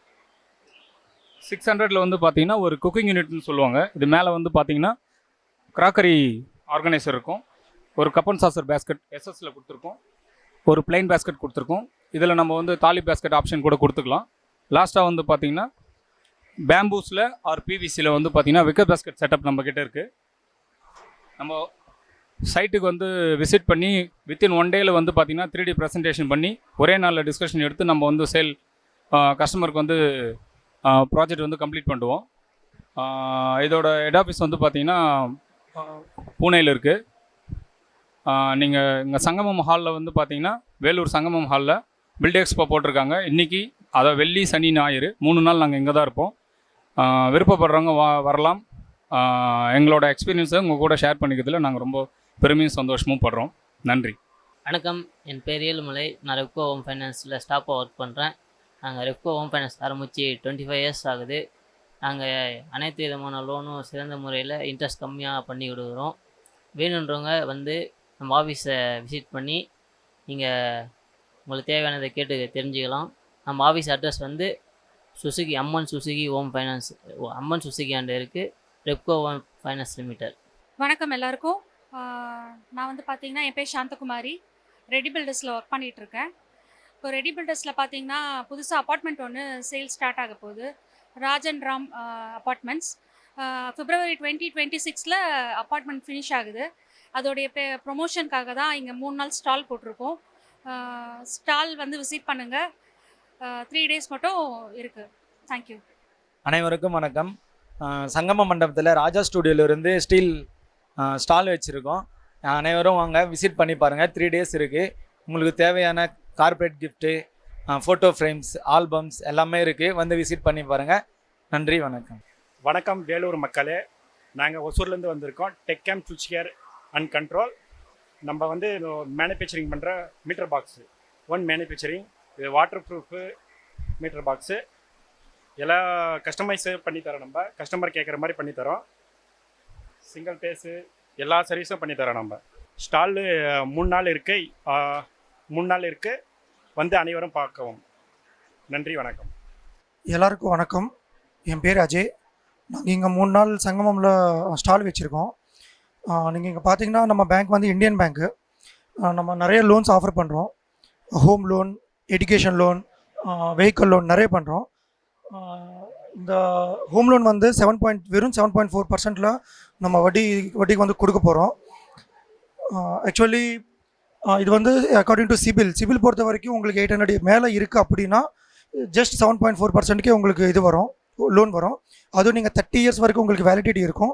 600 வந்து பார்த்தீங்கன்னா ஒரு குக்கிங் யூனிட்னு சொல்லுவாங்க. இது மேலே வந்து பார்த்தீங்கன்னா கிராக்கரி ஆர்கனைசர் இருக்கும். ஒரு கப் அண்ட் சாசர் பேஸ்கெட் எஸ்எஸ்ல கொடுத்துருக்கோம். ஒரு பிளைன் பேஸ்கெட் கொடுத்துருக்கோம். இதில் நம்ம வந்து தாலி பேஸ்கெட் ஆப்ஷன் கூட கொடுத்துக்கலாம். லாஸ்ட்டாக வந்து பார்த்தீங்கன்னா பேம்பூஸில் ஆர் பிவிசியில் வந்து பார்த்தீங்கன்னா விக்கர் பேஸ்கெட் செட்டப் நம்மக்கிட்ட இருக்குது. நம்ம சைட்டுக்கு வந்து விசிட் பண்ணி வித்தின் 1 டேயில் வந்து பார்த்திங்கன்னா 3D ப்ரெசன்டேஷன் பண்ணி ஒரே நாளில் டிஸ்கஷன் எடுத்து நம்ம வந்து சேல் கஸ்டமருக்கு வந்து ப்ராஜெக்ட் வந்து கம்ப்ளீட் பண்ணுவோம். இதோட ஹெட் ஆஃபீஸ் வந்து பார்த்திங்கன்னா பூனேயில் இருக்குது. நீங்கள் இங்கே சங்கமம் ஹாலில் வந்து பார்த்திங்கன்னா வேலூர் சங்கமம் ஹாலில் பில்ட் எக்ஸ்போ போட்டிருக்காங்க. இன்றைக்கி அதை வெள்ளி சனி ஞாயிறு 3 நாள் நாங்கள் இங்கே தான் இருப்போம். விருப்பப்படுறவங்க வரலாம். எங்களோட எக்ஸ்பீரியன்ஸை உங்கள் கூட ஷேர் பண்ணிக்கிறதுல நாங்கள் ரொம்ப பெருமையும் சந்தோஷமும் படுறோம். நன்றி. வணக்கம், என் பேர் ஏழுமலை. நான் ரெப்கோ ஹோம் ஃபைனான்ஸில் ஸ்டாஃபாக ஒர்க் பண்ணுறேன். நாங்கள் ரெப்கோ ஹோம் ஃபைனான்ஸ் ஆரம்பித்து 25 இயர்ஸ் ஆகுது. நாங்கள் அனைத்து விதமான லோனும் சிறந்த முறையில் இன்ட்ரெஸ்ட் கம்மியாக பண்ணி விடுகிறோம். வேணுன்றவங்க வந்து நம்ம ஆஃபீஸை விசிட் பண்ணி நீங்கள் உங்களுக்கு தேவையானதை கேட்டு தெரிஞ்சுக்கலாம். நம்ம ஆஃபீஸ் அட்ரஸ் வந்து சுசுகி அம்மன் சுசுகி ஹோம் ஃபைனான்ஸ் அம்மன் சுசுகி ஆண்டு இருக்குது, ரெப்கோ ஹோம் ஃபைனான்ஸ் லிமிடெட். வணக்கம் எல்லாருக்கும். நான் வந்து பார்த்தீங்கன்னா என் பேர் சாந்தகுமாரி. ரெடி பில்டர்ஸில் ஒர்க் பண்ணிகிட்ருக்கேன். இப்போ ரெடி பில்டர்ஸில் பார்த்தீங்கன்னா புதுசாக அப்பார்ட்மெண்ட் ஒன்று சேல் ஸ்டார்ட் ஆக போகுது. Rajan Ram apartments. February 2026 apartment finish ஆகுது. அதோடைய ப்ரொமோஷனுக்காக தான் இங்கே 3 நாள் ஸ்டால் போட்டிருக்கோம். ஸ்டால் வந்து விசிட் பண்ணுங்கள். 3 days மட்டும் இருக்குது. தேங்க்யூ. அனைவருக்கும் வணக்கம். சங்கம மண்டபத்தில் ராஜா ஸ்டூடியோவிலேருந்து ஸ்டீல் ஸ்டால் வச்சுருக்கோம். அனைவரும் வாங்க, விசிட் பண்ணி பாருங்கள். 3 days இருக்குது. உங்களுக்கு தேவையான corporate gift, photo frames, albums எல்லாமே இருக்குது. வந்து விசிட் பண்ணி பாருங்கள். நன்றி, வணக்கம். வணக்கம் வேலூர் மக்களே. நாங்கள் ஒசூர்லேருந்து வந்திருக்கோம். டெக் கேம் சுவிட்ச் கேர் அண்ட் கண்ட்ரோல். நம்ம வந்து மேனுஃபேக்சரிங் பண்ணுற மீட்டர் பாக்ஸு, ஒன் மேனுஃபேக்சரிங், இது வாட்டர் ப்ரூஃபு மீட்டர் பாக்ஸு எல்லாம் கஸ்டமைஸு பண்ணித்தரோம். நம்ம கஸ்டமர் கேட்குற மாதிரி பண்ணித்தரோம். சிங்கிள் பேஸு எல்லா சர்வீஸும் பண்ணித்தரோம். நம்ம ஸ்டாலு 3 நாள் இருக்குது. வந்து அனைவரும் பார்க்கவும். நன்றி, வணக்கம். எல்லாருக்கும் வணக்கம். என் பேர் அஜய். நாங்கள் இங்கே 3 நாள் சங்கமமில் ஸ்டால் வச்சுருக்கோம். நீங்கள் இங்கே பார்த்தீங்கன்னா நம்ம பேங்க் வந்து இந்தியன் பேங்க்கு. நம்ம நிறைய லோன்ஸ் ஆஃபர் பண்ணுறோம். Home loan, education loan, vehicle loan நிறைய பண்ணுறோம். இந்த ஹோம் லோன் வந்து வெறும் 7.4% நம்ம வட்டிக்கு வந்து கொடுக்க போகிறோம். ஆக்சுவலி இது வந்து அக்கார்டிங் டு சிபில் பொறுத்த வரைக்கும் உங்களுக்கு 800 மேலே இருக்குது அப்படின்னா ஜஸ்ட் 7.4%க்கே உங்களுக்கு இது வரும், லோன் வரும். அதுவும் நீங்கள் 30 years வரைக்கும் உங்களுக்கு வேலிடிட்டி இருக்கும்.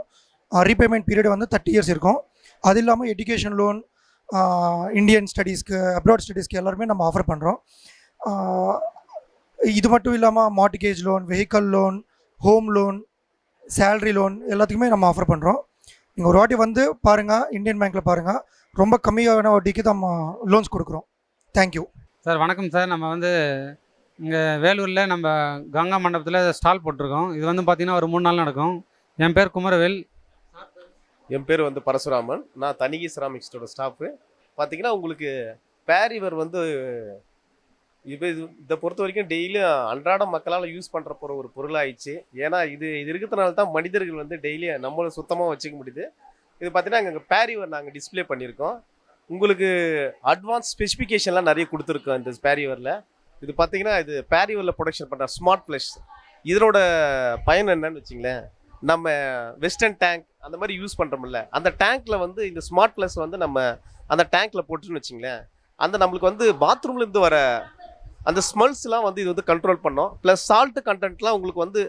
ரீபேமெண்ட் பீரியட் வந்து 30 years இருக்கும். அது இல்லாமல் எஜுகேஷன் லோன், இந்தியன் ஸ்டடீஸ்க்கு, அப்ராட் ஸ்டடீஸ்க்கு எல்லாருமே நம்ம ஆஃபர் பண்ணுறோம். இது மட்டும் இல்லாமல் mortgage loan, vehicle loan, home loan, salary loan எல்லாத்துக்குமே நம்ம ஆஃபர் பண்ணுறோம். நீங்கள் ஒரு வாட்டி வந்து பாருங்கள், இந்தியன் பேங்க்கில் பாருங்கள். ரொம்ப கம்மியான வட்டிக்கு நம்ம லோன்ஸ் கொடுக்குறோம். Thank you sir. வணக்கம் சார். நம்ம வந்து இங்கே வேலூரில் நம்ம கங்கா மண்டபத்தில் ஸ்டால் போட்டிருக்கோம். இது வந்து பார்த்திங்கன்னா ஒரு 3 நாள் நடக்கும். என் பேர் குமரவேல். என் பேர் வந்து பரசுராமன். நான் தனிகி செராமிக்ஸோட ஸ்டாஃபு. பார்த்தீங்கன்னா உங்களுக்கு பேரிவர் வந்து இதை பொறுத்த வரைக்கும் டெய்லியும் அன்றாட மக்களால் யூஸ் பண்ணுற போகிற ஒரு பொருளாகிடுச்சு. ஏன்னா இது இருக்கிறதுனால தான் மனிதர்கள் வந்து டெய்லியும் நம்மளை சுத்தமாக வச்சுக்க முடியுது. இது பார்த்தீங்கன்னா அங்கே பேரிவர் நாங்கள் டிஸ்பிளே பண்ணியிருக்கோம். உங்களுக்கு அட்வான்ஸ் ஸ்பெசிஃபிகேஷன்லாம் நிறைய கொடுத்துருக்கோம் இந்த பேரிவரில். இது பார்த்தீங்கன்னா இது பேரிவரில் ப்ரொடக்ஷன் பண்ணுற ஸ்மார்ட் ப்ளஸ். இதனோட பயன் என்னன்னு வச்சிங்களேன், நம்ம வெஸ்டர்ன் டேங்க் அந்த மாதிரி யூஸ் பண்ணுறோம்ல, அந்த டேங்க்கில் வந்து இந்த ஸ்மார்ட் ப்ளஸ் வந்து நம்ம அந்த டேங்க்கில் போட்டுன்னு வச்சிங்களேன், அந்த நம்மளுக்கு வந்து பாத்ரூம்லேருந்து வர அந்த ஸ்மெல்ஸ்லாம் வந்து இது வந்து கண்ட்ரோல் பண்ணோம். ப்ளஸ் சால்ட்டு கண்டென்ட்லாம் உங்களுக்கு வந்து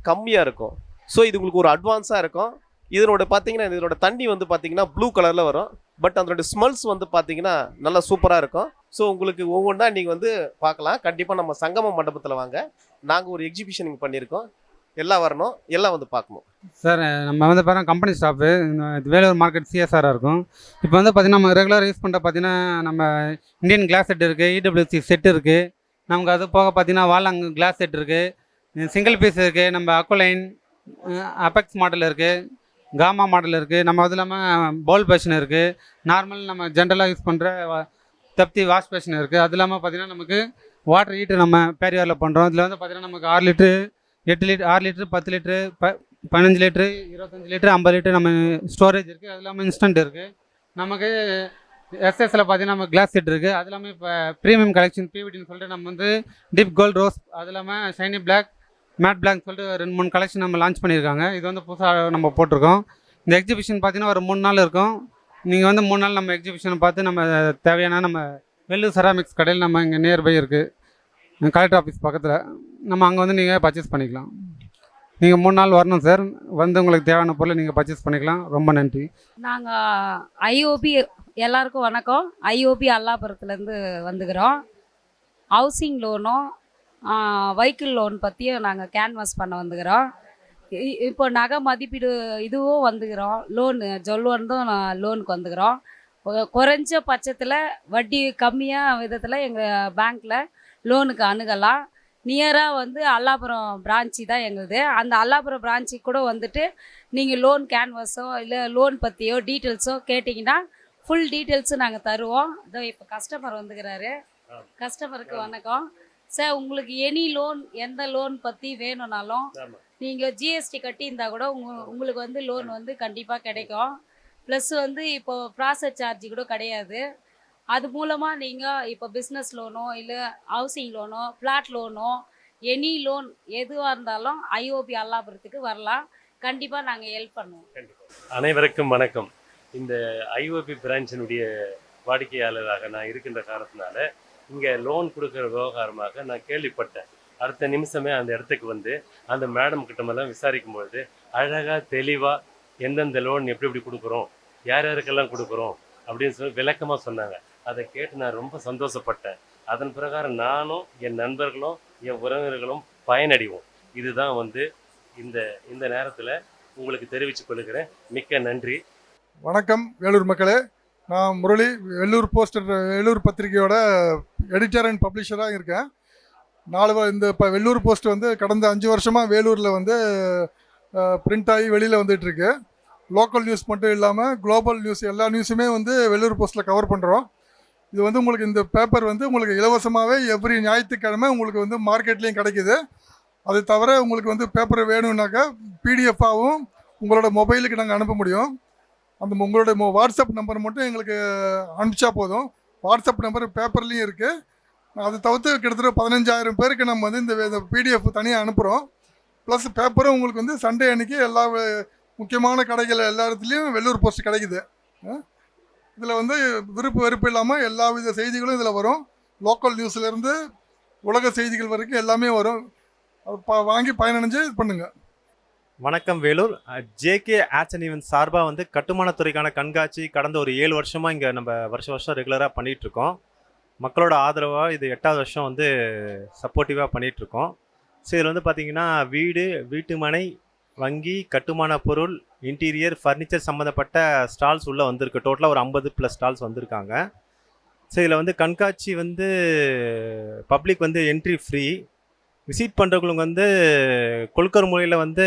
கம்மியாக இருக்கும். ஸோ இது உங்களுக்கு ஒரு அட்வான்ஸாக இருக்கும். இதனோட பார்த்தீங்கன்னா இதனோட தண்ணி வந்து பார்த்தீங்கன்னா ப்ளூ கலரில் வரும். பட் அதனோட ஸ்மெல்ஸ் வந்து பார்த்தீங்கன்னா நல்லா சூப்பராக இருக்கும். ஸோ உங்களுக்கு ஒவ்வொன்றா நீங்கள் வந்து பார்க்கலாம். கண்டிப்பாக நம்ம சங்கம மண்டபத்தில் வாங்க. நாங்கள் ஒரு எக்ஸிபிஷன் இங்கே பண்ணியிருக்கோம். எல்லாம் வரணும், எல்லாம் வந்து பார்க்கணும். சார் நம்ம வந்து பார்த்தீங்கன்னா கம்பெனி ஸ்டாஃபு வேலூர் மார்க்கெட் சிஎஸ்ஆராக இருக்கும். இப்போ வந்து பார்த்திங்கன்னா நம்ம ரெகுலராக யூஸ் பண்ணுற பார்த்தீங்கன்னா நம்ம இந்தியன் கிளாஸ் செட் இருக்குது, இடபிள்யூசி செட் இருக்குது. நமக்கு அது போக பார்த்தீங்கன்னா வாலாங் கிளாஸ் செட் இருக்குது, சிங்கிள் பீஸ் இருக்குது, நம்ம அக்வலைன், அபெக்ஸ் மாடல் இருக்குது, காமா மாடல் இருக்குது. நம்ம அது இல்லாமல் பவுல் பேஷன் இருக்குது. நார்மல் நம்ம ஜென்ரலாக யூஸ் பண்ணுற தப்தி வாஷ் பேஷன் இருக்குது. அது இல்லாமல் பார்த்திங்கன்னா நமக்கு வாட்டர் ஹீட்டர் நம்ம பேரியாரில் பண்ணுறோம். இதில் வந்து பார்த்திங்கன்னா நமக்கு 6 litre 8 litre 6 litre 10 litre 15 litre 25 litre 50 litre நம்ம ஸ்டோரேஜ் இருக்குது. அது இல்லாமல் இன்ஸ்டன்ட் இருக்குது. நமக்கு எஸ்எஸ்ல பார்த்தீங்கன்னா நம்ம கிளாஸ் செட் இருக்குது. அது இல்லாமல் இப்போ ப்ரீமியம் கலெக்ஷன் பிவிடின்னு சொல்லிட்டு நம்ம வந்து டீப் கோல்ட் ரோஸ், அது இல்லாமல் ஷைனி பிளாக், மேட் பிளாக் சொல்லிட்டு 2-3 கலெக்ஷன் நம்ம லான்ச் பண்ணியிருக்காங்க. இது வந்து புதுசாக நம்ம போட்டிருக்கோம். இந்த எக்ஸிபிஷன் பார்த்தீங்கன்னா ஒரு 3 நாள் இருக்கும். நீங்கள் வந்து 3 நாள் நம்ம எக்ஸிபிஷனை பார்த்து நம்ம தேவையான நம்ம வெல்லூர் செராமிக்ஸ் கடையில் நம்ம இங்கே நியர்பை இருக்குது, கலெக்டர் ஆஃபீஸ் பக்கத்தில். நம்ம அங்கே வந்து நீங்கள் பர்ச்சேஸ் பண்ணிக்கலாம். நீங்கள் 3 நாள் வரணும் சார். வந்து உங்களுக்கு தேவையான பொருளை நீங்கள் பர்ச்சேஸ் பண்ணிக்கலாம். ரொம்ப நன்றி. நாங்கள் ஐஓபி எல்லாருக்கும் வணக்கம். ஐஓபி அல்லாபுரத்துலேருந்து வந்துக்கிறோம். ஹவுசிங் லோனும் வெஹிக்கிள் லோன் பற்றியும் நாங்கள் கேன்வாஸ் பண்ண வந்துக்கிறோம். இப்போ நகை மதிப்பீடு இதுவும் வந்துக்கிறோம். லோனு ஜொல்வந்தும் லோனுக்கு வந்துக்கிறோம். குறைஞ்ச பட்சத்தில் வட்டி கம்மியாக விதத்தில் எங்கள் பேங்க்கில் லோனுக்கு அணுகலாம். நியராக வந்து அல்லாபுரம் பிரான்ச்சு தான் எங்களுது. அந்த அல்லாபுரம் பிரான்ச்சுக்கு கூட வந்துட்டு நீங்கள் லோன் கேன்வாஸோ இல்லை லோன் பற்றியோ டீட்டெயில்ஸோ கேட்டிங்கன்னா ஃபுல் டீட்டெயில்ஸும் நாங்கள் தருவோம். இதோ இப்போ கஸ்டமர் வந்துக்கிறாரு. கஸ்டமருக்கு வணக்கம் சார். உங்களுக்கு எனி லோன், எந்த லோன் பற்றி வேணும்னாலும் நீங்கள் ஜிஎஸ்டி கட்டியிருந்தால் கூட உங்களுக்கு வந்து லோன் வந்து கண்டிப்பாக கிடைக்கும். ப்ளஸ் வந்து இப்போ ப்ராசஸ் சார்ஜ் கூட கிடையாது. அது மூலமாக நீங்கள் இப்போ பிஸ்னஸ் லோனோ இல்லை ஹவுசிங் லோனோ ஃப்ளாட் லோனோ எனி லோன் எதுவாக இருந்தாலும் ஐஓபி அல்லாபுரத்துக்கு வரலாம். கண்டிப்பாக நாங்கள் ஹெல்ப் பண்ணுவோம். அனைவருக்கும் வணக்கம். இந்த ஐஓபி பிரான்ச்சினுடைய வாடிக்கையாளராக நான் இருக்கின்ற காரணத்தினால இங்கே லோன் கொடுக்குற விவகாரமாக நான் கேள்விப்பட்டேன். அடுத்த நிமிஷமே அந்த இடத்துக்கு வந்து அந்த மேடம் கிட்டமெல்லாம் விசாரிக்கும்பொழுது அழகாக தெளிவாக எந்தெந்த லோன் எப்படி எப்படி கொடுக்குறோம், யார் யாருக்கெல்லாம் கொடுக்குறோம் அப்படின்னு சொல்லி விளக்கமாக சொன்னாங்க. அதை கேட்டு நான் ரொம்ப சந்தோஷப்பட்டேன். அதன் பிரகாரம் நானும் என் நண்பர்களும் என் உறவினர்களும் பயனடைவோம். இதுதான் வந்து இந்த நேரத்தில் உங்களுக்கு தெரிவித்துக் கொள்கிறேன். மிக்க நன்றி. வணக்கம் வேலூர் மக்களே. நான் முரளி, வெள்ளூர் பத்திரிகையோட எடிட்டர் அண்ட் பப்ளிஷராக இருக்கேன். இந்த வெள்ளூர் போஸ்ட் வந்து கடந்த 5 வருஷமாக வேலூரில் வந்து பிரிண்ட் ஆகி வெளியில் வந்துட்டுருக்கு. லோக்கல் நியூஸ் மட்டும் இல்லாமல் குளோபல் நியூஸ் எல்லா நியூஸுமே வந்து வெள்ளூர் போஸ்ட்டில் கவர் பண்ணுறோம். இது வந்து உங்களுக்கு இந்த பேப்பர் வந்து உங்களுக்கு இலவசமாகவே எவ்ரி ஞாயிற்றுக்கிழமை உங்களுக்கு வந்து மார்க்கெட்லேயும் கிடைக்கிது. அது தவிர உங்களுக்கு வந்து பேப்பர் வேணும்னாக்கா பிடிஎஃபாகவும் உங்களோட மொபைலுக்கு நாங்கள் அனுப்ப முடியும். அந்த உங்களோட வாட்ஸ்அப் நம்பர் மட்டும் எங்களுக்கு அனுப்பிச்சா போதும். வாட்ஸ்அப் நம்பர் பேப்பர்லேயும் இருக்குது. அது தவிர்த்து கிட்டத்தட்ட 15,000 பேருக்கு நம்ம வந்து இந்த பிடிஎஃப் தனியாக அனுப்புகிறோம். ப்ளஸ் பேப்பரும் உங்களுக்கு வந்து சண்டே அன்றைக்கி எல்லா முக்கியமான கடைகள் எல்லா இடத்துலையும் வெள்ளூர் போஸ்ட் கிடைக்குது. இதில் வந்து வெறுப்பு இல்லாமல் எல்லா வித செய்திகளும் இதில் வரும். லோக்கல் நியூஸ்லேருந்து உலக செய்திகள் வரைக்கும் எல்லாமே வரும். வாங்கி பயனடைஞ்சு இது பண்ணுங்கள். வணக்கம் Vellore. JK arts and events சார்பாக வந்து கட்டுமானத்துறைக்கான கண்காட்சி கடந்த ஒரு 7 வருஷமாக இங்கே நம்ம வருஷம் ரெகுலராக பண்ணிகிட்ருக்கோம். மக்களோட ஆதரவாக இது 8வது வருஷம் வந்து சப்போர்ட்டிவாக பண்ணிகிட்ருக்கோம். ஸோ இதில் வந்து பார்த்திங்கன்னா வீட்டு மனை, வங்கி, கட்டுமான பொருள், இன்டீரியர், ஃபர்னிச்சர் சம்மந்தப்பட்ட ஸ்டால்ஸ் உள்ளே வந்திருக்கு. டோட்டலாக ஒரு 50+ ஸ்டால்ஸ் வந்திருக்காங்க. ஸோ இதில் வந்து கண்காட்சி வந்து பப்ளிக் வந்து என்ட்ரி ஃப்ரீ. விசிட் பண்ணுறவங்களுக்கு வந்து கொள்கர் முறையில் வந்து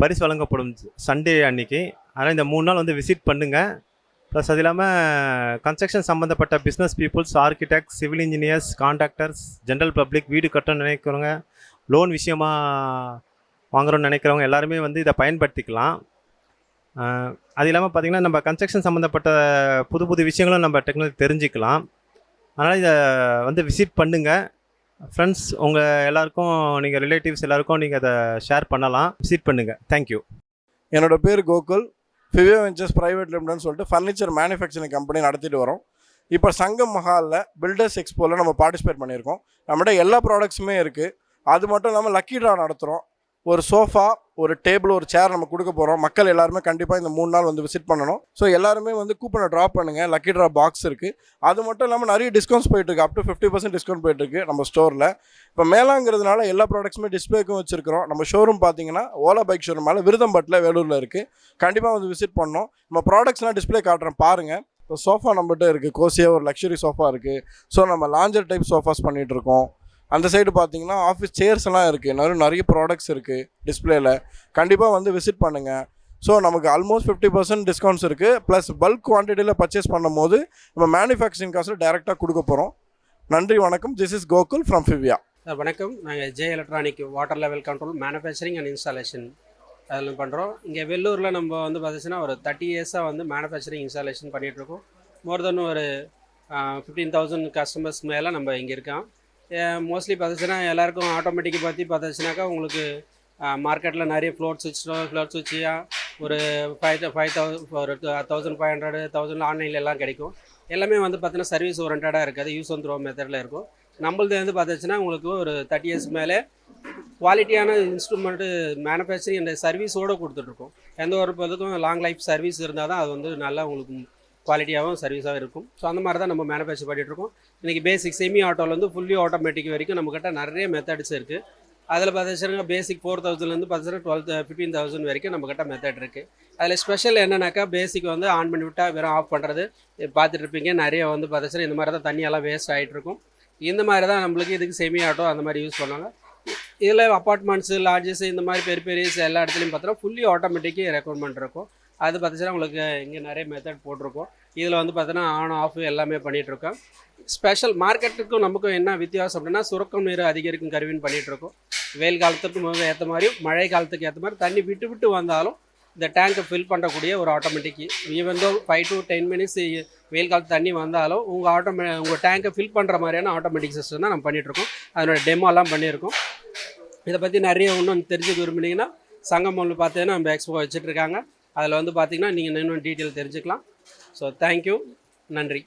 பரிசு வழங்கப்படும் சண்டே அன்னைக்கு. ஆனால் இந்த 3 நாள் வந்து விசிட் பண்ணுங்கள். ப்ளஸ் அது இல்லாமல் கன்ஸ்ட்ரக்ஷன் சம்மந்தப்பட்ட business peoples, architects, civil engineers, contractors, general public, வீடு கட்டணும்னு நினைக்கிறவங்க, லோன் விஷயமாக வாங்குறோன்னு நினைக்கிறவங்க எல்லாருமே வந்து இதை பயன்படுத்திக்கலாம். அது இல்லாமல் பார்த்திங்கன்னா நம்ம கன்ஸ்ட்ரக்ஷன் சம்மந்தப்பட்ட புது விஷயங்களும் நம்ம டெக்னாலஜி தெரிஞ்சுக்கலாம். அதனால் இதை வந்து விசிட் பண்ணுங்கள். ஃப்ரெண்ட்ஸ், உங்கள் எல்லாருக்கும், நீங்கள் ரிலேட்டிவ்ஸ் எல்லாருக்கும் நீங்கள் அதை ஷேர் பண்ணலாம். விசிட் பண்ணுங்கள். தேங்க்யூ. என்னோடய பேர் கோகுல். ஃபிவியோ வெஞ்சர்ஸ் ப்ரைவேட் லிமிடெட்னு சொல்லிட்டு ஃபர்னிச்சர் மேனுஃபேக்சரிங் கம்பெனி நடத்திட்டு வரோம். இப்போ சங்கம் மஹாலில் பில்டர்ஸ் எக்ஸ்போவில் நம்ம பார்ட்டிசிபேட் பண்ணியிருக்கோம். நம்மகிட்ட எல்லா ப்ராடக்ட்ஸுமே இருக்குது. அது மட்டும் இல்லாமல் லக்கி ட்ரா நடத்துகிறோம். ஒரு சோஃபா, ஒரு டேபிள், ஒரு சேர் நம்ம கொடுக்க போகிறோம். மக்கள் எல்லாருமே கண்டிப்பாக இந்த 3 நாள் வந்து விசிட் பண்ணணும். ஸோ எல்லாருமே வந்து கூப்பனை ட்ரா பண்ணுங்கள். லக்கி ட்ரா பாக்ஸ் இருக்குது. அது மட்டும் இல்லாமல் நிறைய டிஸ்கவுண்ட்ஸ் போயிட்டுருக்கு. அப் டு 50% டிஸ்கவுண்ட் போயிட்டுருக்கு நம்ம ஸ்டோரில். இப்போ மேலாங்கிறதுனால எல்லா ப்ராடக்ட்ஸுமே டிஸ்பிளேக்கும் வச்சுருக்கிறோம். நம்ம ஷோரூம் பார்த்தீங்கன்னா ஓலா பைக் ஷோரூம் மேலே விருதம்பட்டில் வேலூரில் இருக்குது. கண்டிப்பாக வந்து விசிட் பண்ணணும். நம்ம ப்ராடக்ட்ஸ்லாம் டிஸ்பிளே காட்டுறேன் பாருங்கள். இப்போ சோஃபா நம்மகிட்ட இருக்குது. கோசியாக ஒரு லக்ஸுரி சோஃபா இருக்குது. ஸோ நம்ம லாஞ்சர் டைப் சோஃபாஸ் பண்ணிகிட்ருக்கோம். அந்த சைடு பார்த்தீங்கன்னா ஆஃபீஸ் சேர்ஸ் எல்லாம் இருக்குது. நிறைய ப்ராடக்ட்ஸ் இருக்குது டிஸ்பிளேயில். கண்டிப்பாக வந்து விசிட் பண்ணுங்கள். ஸோ நமக்கு ஆல்மோஸ்ட் 50% டிஸ்கவுண்ட்ஸ் இருக்குது. ப்ளஸ் பல்க் குவான்டிட்டியில் பர்ச்சேஸ் பண்ணும் போது நம்ம மேனுஃபேக்சரிங் காஸ்ட்டில் டைரெக்டாக கொடுக்க போகிறோம். நன்றி, வணக்கம். This is Gokul from Fivia. Sir வணக்கம். நாங்கள் J electronic water level control manufacturing and installation அதில் பண்ணுறோம். இங்கே வெள்ளூரில் நம்ம வந்து பார்த்துச்சுன்னா ஒரு 30 இயர்ஸாக வந்து மேனுஃபேக்சரிங் இன்ஸ்டாலேஷன் பண்ணிகிட்ருக்கோம். மோர் தென் ஒரு 15,000 கஸ்டமர்ஸ் மேலே நம்ம இங்கே இருக்கோம். மோஸ்ட்லி பார்த்துச்சுன்னா எல்லாருக்கும் ஆட்டோமேட்டிக்கை பற்றி பார்த்துச்சுனாக்கா உங்களுக்கு மார்க்கெட்டில் நிறைய ஃப்ளோட் சுவிட்சியாக ஒரு 5,000 ஒரு 1,500 1000 ஆன்லைனில் எல்லாம் கிடைக்கும். எல்லாமே வந்து பார்த்தீங்கன்னா சர்வீஸ் ஓரியன்டாக இருக்காது, யூஸ் அண்ட் த்ரோ மெத்தடில் இருக்கும். நம்மளது வந்து பார்த்துச்சுன்னா உங்களுக்கு ஒரு 30 இயர்ஸ் மேலே குவாலிட்டியான இன்ஸ்ட்ருமெண்ட்டு மேனுஃபேக்சரிங் அந்த சர்வீஸோடு கொடுத்துட்ருக்கோம். எந்த ஒரு இதுக்கும் லாங் லைஃப் சர்வீஸ் இருந்தால் தான் அது வந்து நல்லா உங்களுக்கு குவாலிட்டியாகவும் சர்வீஸாகவும் இருக்கும். ஸோ அந்த மாதிரி தான் நம்ம மேனுஃபேக்சர் பண்ணிகிட்ருக்கோம். இன்றைக்கி பேசிக் செமி ஆட்டோலேருந்து ஃபுல்லி ஆட்டோமேட்டிக் வரைக்கும் நம்மக்கிட்ட நிறைய மெத்தட்ஸ் இருக்குது. அதில் பார்த்துச்சுன்னா பேசிக் 4,000லேருந்து பார்த்துச்சுன்னா 15,000 வரைக்கும் நம்மக்கிட்ட மெத்தட் இருக்குது. அதில் ஸ்பெஷல் என்னன்னாக்கா பேசிக் வந்து ஆன் பண்ணி விட்டால் வெறும் ஆஃப் பண்ணுறது பார்த்துட்டு இருப்பீங்க. நிறைய வந்து பார்த்துச்சுன்னா இந்த மாதிரி தான் தண்ணியெல்லாம் வேஸ்ட் ஆகிட்ருக்கும். இந்த மாதிரி தான் நம்மளுக்கு இதுக்கு செமி ஆட்டோ அந்த மாதிரி யூஸ் பண்ணுவாங்க. இதில் அப்பார்ட்மெண்ட்ஸு லாட்ஜஸ் இந்த மாதிரி பெரிய எல்லா இடத்துலையும் பார்த்தோன்னா ஃபுல்லி ஆட்டோமேட்டிக்கு ரெக்குவயர்மெண்ட் இருக்கும். அது பார்த்துச்சுன்னா உங்களுக்கு இங்கே நிறைய மெத்தட் போட்டிருக்கோம். இதில் வந்து பார்த்தோன்னா ஆன் ஆஃப் எல்லாமே பண்ணிகிட்ருக்கோம். ஸ்பெஷல் மார்க்கெட்டுக்கும் நமக்கும் என்ன வித்தியாசம் அப்படின்னா சுரக்கம் நீர் அதிகரிக்கும் கருவின்னு பண்ணிகிட்ருக்கோம். வெயில் காலத்துக்கு ஏற்ற மாதிரி மழை காலத்துக்கு ஏற்ற மாதிரி தண்ணி விட்டு விட்டு வந்தாலும் இந்த டேங்கை ஃபில் பண்ணக்கூடிய ஒரு automatic. Even though 5 to 10 minutes வெயில் காலத்து தண்ணி வந்தாலும் உங்கள் டேங்கை ஃபில் பண்ணுற மாதிரியான ஆட்டோமேட்டிக் சிஸ்டம் தான் நம்ம பண்ணிகிட்ருக்கோம். அதனோட டெமோலாம் பண்ணியிருக்கோம். இதை பற்றி நிறைய இன்னும் தெரிஞ்சுக்க விரும்புனீங்கன்னா சங்கமம்ல பார்த்தீங்கன்னா நம்ம எக்ஸ்போ வச்சுட்ருக்காங்க. அதில் வந்து பார்த்திங்கன்னா நீங்கள் இன்னும் டீட்டெயில் தெரிஞ்சுக்கலாம். ஸோ தேங்க்யூ, நன்றி.